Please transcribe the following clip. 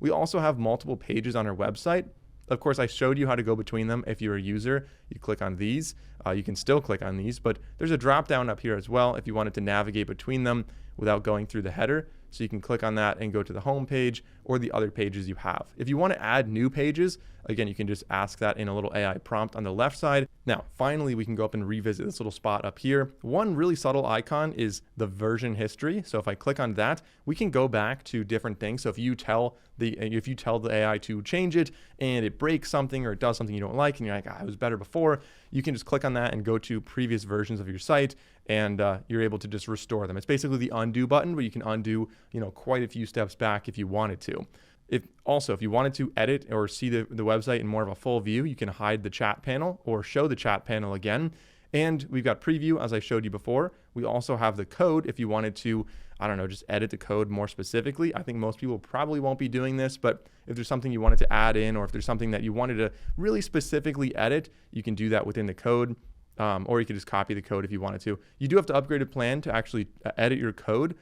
We also have multiple pages on our website. Of course, I showed you how to go between them. If you're a user, you click on these. You can still click on these, but there's a drop down up here as well if you wanted to navigate between them without going through the header. So you can click on that and go to the home page or the other pages you have. If you want to add new pages, again, you can just ask that in a little AI prompt on the left side. Now, finally, we can go up and revisit this little spot up here. One really subtle icon is the version history. So if I click on that, we can go back to different things. So if you tell the AI to change it and it breaks something or it does something you don't like and you're like, it was better before, you can just click on that and go to previous versions of your site, and you're able to just restore them. It's basically the undo button, but you can undo, quite a few steps back if you wanted to. If you wanted to edit or see the website in more of a full view, you can hide the chat panel or show the chat panel again. And we've got preview, as I showed you before. We also have the code if you wanted to, just edit the code more specifically. I think most people probably won't be doing this, but if there's something you wanted to add in, or if there's something that you wanted to really specifically edit, you can do that within the code. Or you could just copy the code if you wanted to. You do have to upgrade a plan to actually edit your code,